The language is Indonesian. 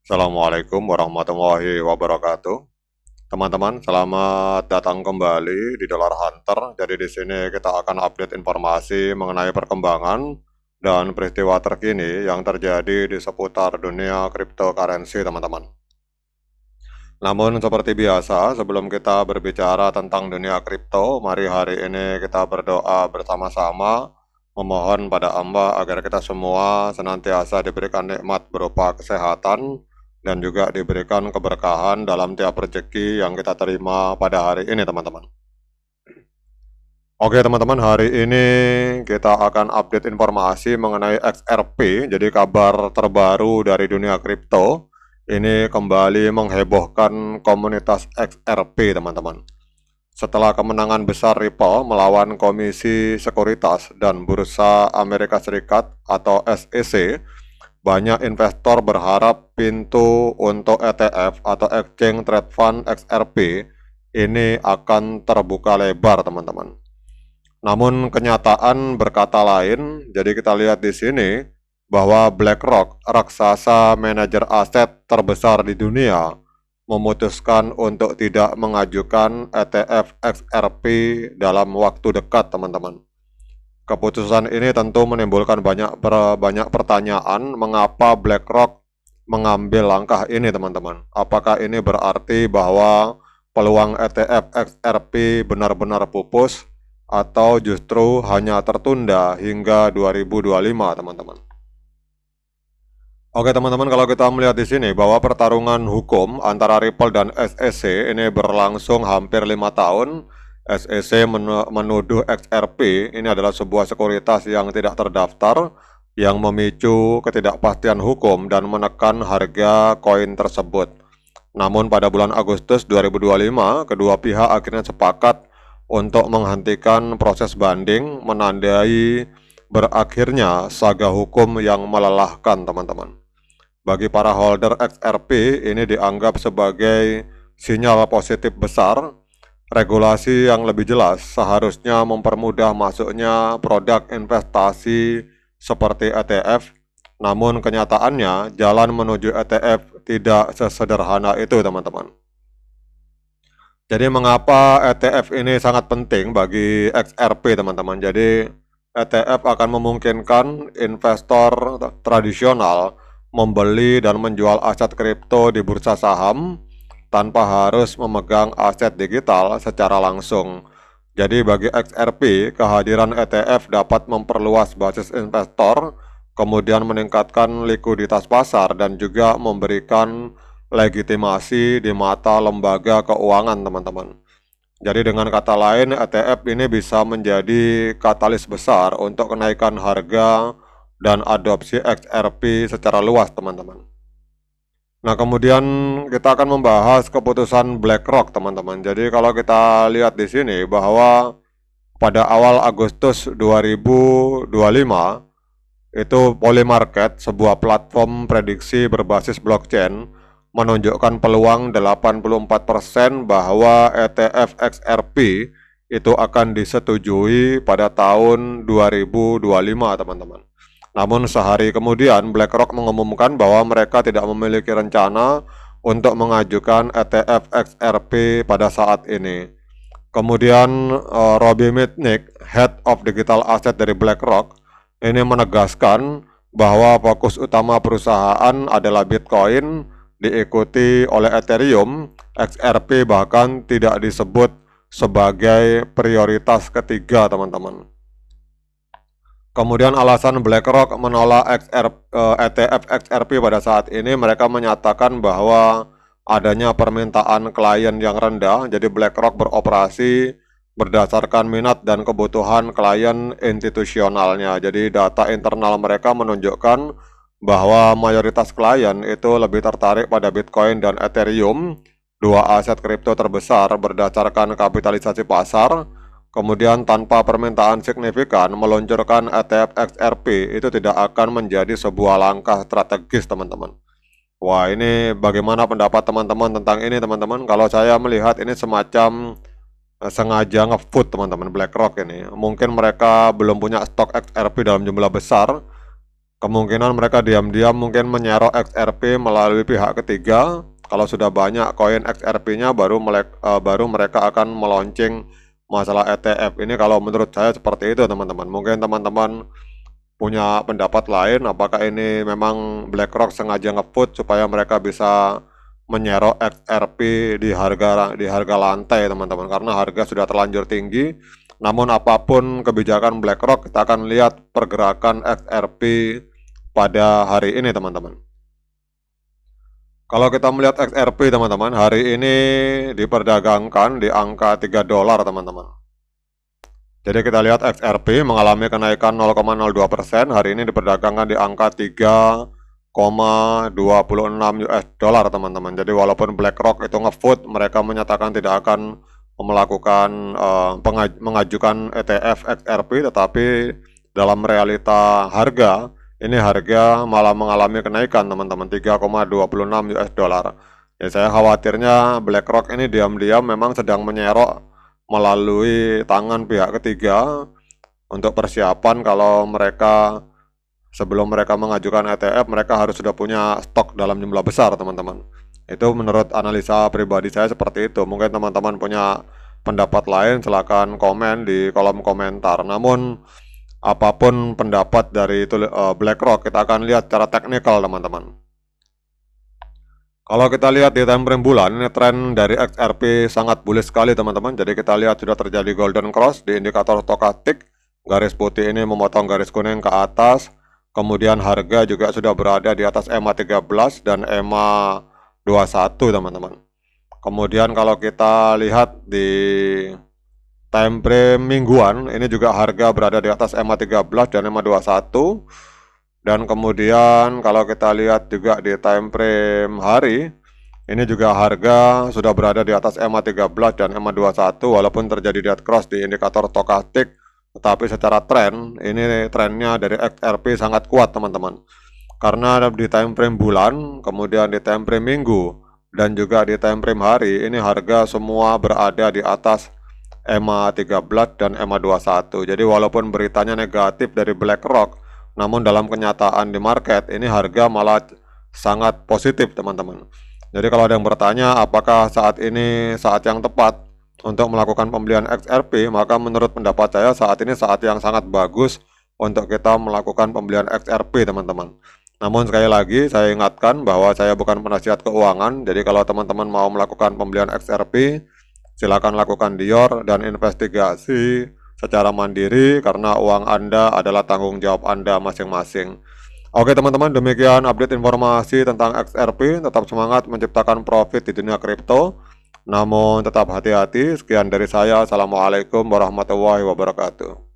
Assalamualaikum warahmatullahi wabarakatuh. Teman-teman, selamat datang kembali di Dollar Hunter. Jadi di sini kita akan update informasi mengenai perkembangan dan peristiwa terkini yang terjadi di seputar dunia cryptocurrency, teman-teman. Namun seperti biasa, sebelum kita berbicara tentang dunia kripto, mari hari ini kita berdoa bersama-sama memohon pada Allah agar kita semua senantiasa diberikan nikmat berupa kesehatan dan juga diberikan keberkahan dalam tiap rezeki yang kita terima pada hari ini, teman-teman. Oke, teman-teman, hari ini kita akan update informasi mengenai XRP. Jadi kabar terbaru dari dunia kripto ini kembali menghebohkan komunitas XRP, teman-teman. Setelah kemenangan besar Ripple melawan Komisi Sekuritas dan Bursa Amerika Serikat atau SEC, banyak investor berharap pintu untuk ETF atau Exchange Trade Fund XRP ini akan terbuka lebar, teman-teman. Namun kenyataan berkata lain. Jadi kita lihat di sini bahwa BlackRock, raksasa manajer aset terbesar di dunia, memutuskan untuk tidak mengajukan ETF XRP dalam waktu dekat, teman-teman. Keputusan ini tentu menimbulkan banyak pertanyaan mengapa BlackRock mengambil langkah ini, teman-teman. Apakah ini berarti bahwa peluang ETF XRP benar-benar pupus atau justru hanya tertunda hingga 2025, teman-teman? Oke, teman-teman, kalau kita melihat di sini bahwa pertarungan hukum antara Ripple dan SEC ini berlangsung hampir 5 tahun. SEC menuduh XRP ini adalah sebuah sekuritas yang tidak terdaftar yang memicu ketidakpastian hukum dan menekan harga koin tersebut. Namun pada bulan Agustus 2025, kedua pihak akhirnya sepakat untuk menghentikan proses banding, menandai berakhirnya saga hukum yang melelahkan, teman-teman. Bagi para holder XRP, ini dianggap sebagai sinyal positif besar. Regulasi yang lebih jelas seharusnya mempermudah masuknya produk investasi seperti ETF. Namun kenyataannya jalan menuju ETF tidak sesederhana itu, teman-teman. Jadi mengapa ETF ini sangat penting bagi XRP, teman-teman? Jadi ETF akan memungkinkan investor tradisional membeli dan menjual aset kripto di bursa saham tanpa harus memegang aset digital secara langsung. Jadi bagi XRP, kehadiran ETF dapat memperluas basis investor, kemudian meningkatkan likuiditas pasar dan juga memberikan legitimasi di mata lembaga keuangan, teman-teman. Jadi dengan kata lain, ETF ini bisa menjadi katalis besar untuk kenaikan harga dan adopsi XRP secara luas, teman-teman. Nah, kemudian kita akan membahas keputusan BlackRock, teman-teman. Jadi kalau kita lihat di sini bahwa pada awal Agustus 2025 itu Polymarket, sebuah platform prediksi berbasis blockchain, menunjukkan peluang 84% bahwa ETF XRP itu akan disetujui pada tahun 2025, teman-teman. Namun sehari kemudian BlackRock mengumumkan bahwa mereka tidak memiliki rencana untuk mengajukan ETF XRP pada saat ini. Kemudian Robbie Mitnick, Head of Digital Asset dari BlackRock, ini menegaskan bahwa fokus utama perusahaan adalah Bitcoin, diikuti oleh Ethereum. XRP bahkan tidak disebut sebagai prioritas ketiga, teman-teman. Kemudian alasan BlackRock menolak ETF XRP pada saat ini, mereka menyatakan bahwa adanya permintaan klien yang rendah. Jadi BlackRock beroperasi berdasarkan minat dan kebutuhan klien institusionalnya. Jadi data internal mereka menunjukkan bahwa mayoritas klien itu lebih tertarik pada Bitcoin dan Ethereum, dua aset kripto terbesar berdasarkan kapitalisasi pasar. Kemudian tanpa permintaan signifikan, meluncurkan ETF XRP itu tidak akan menjadi sebuah langkah strategis, teman-teman. Wah, ini bagaimana pendapat teman-teman tentang ini, teman-teman? Kalau saya melihat ini semacam sengaja ngefood, teman-teman, BlackRock ini. Mungkin mereka belum punya stok XRP dalam jumlah besar, Kemungkinan mereka diam-diam mungkin menyerok XRP melalui pihak ketiga. Kalau sudah banyak koin XRP-nya baru mereka akan meluncing masalah ETF. Ini kalau menurut saya seperti itu teman-teman. Mungkin teman-teman punya pendapat lain, apakah ini memang BlackRock sengaja nge-put supaya mereka bisa menyerok XRP di harga lantai teman-teman, karena harga sudah terlanjur tinggi. Namun apapun kebijakan BlackRock, kita akan lihat pergerakan XRP pada hari ini teman-teman. Kalau kita melihat XRP teman-teman, hari ini diperdagangkan di angka $3 teman-teman. Jadi kita lihat XRP mengalami kenaikan 0,02%, hari ini diperdagangkan di angka 3,26 US dollar teman-teman. Jadi walaupun BlackRock itu nge-vote, mereka menyatakan tidak akan melakukan mengajukan ETF XRP, tetapi dalam realita harga ini harga malah mengalami kenaikan teman-teman, 3,26 US dollar. Ya, saya khawatirnya BlackRock ini diam-diam memang sedang menyerok melalui tangan pihak ketiga untuk persiapan kalau mereka sebelum mereka mengajukan ETF, mereka harus sudah punya stok dalam jumlah besar teman-teman. Itu menurut analisa pribadi saya seperti itu. Mungkin teman-teman punya pendapat lain, silakan komen di kolom komentar. Namun apapun pendapat dari BlackRock, kita akan lihat secara teknikal teman-teman. Kalau kita lihat di time frame bulan, ini tren dari XRP sangat bullish sekali teman-teman. Jadi kita lihat sudah terjadi golden cross di indikator stokastik. Garis putih ini memotong garis kuning ke atas. Kemudian harga juga sudah berada di atas EMA 13 dan EMA 21 teman-teman. Kemudian kalau kita lihat di time frame mingguan, ini juga harga berada di atas EMA 13 dan EMA 21. Dan kemudian kalau kita lihat juga di time frame hari, ini juga harga sudah berada di atas EMA 13 dan EMA 21 walaupun terjadi dead cross di indikator stokastik, tetapi secara tren, ini trennya dari XRP sangat kuat teman-teman. Karena di time frame bulan, kemudian di time frame minggu, dan juga di time frame hari, ini harga semua berada di atas EMA 13 dan EMA 21. Jadi walaupun beritanya negatif dari BlackRock, namun dalam kenyataan di market, ini harga malah sangat positif teman-teman. Jadi kalau ada yang bertanya apakah saat ini saat yang tepat untuk melakukan pembelian XRP, maka menurut pendapat saya saat ini saat yang sangat bagus untuk kita melakukan pembelian XRP teman-teman. Namun sekali lagi saya ingatkan bahwa saya bukan penasihat keuangan, jadi kalau teman-teman mau melakukan pembelian XRP, silakan lakukan dior dan investigasi secara mandiri karena uang Anda adalah tanggung jawab Anda masing-masing. Oke teman-teman, demikian update informasi tentang XRP. Tetap semangat menciptakan profit di dunia kripto, namun tetap hati-hati. Sekian dari saya. Assalamualaikum warahmatullahi wabarakatuh.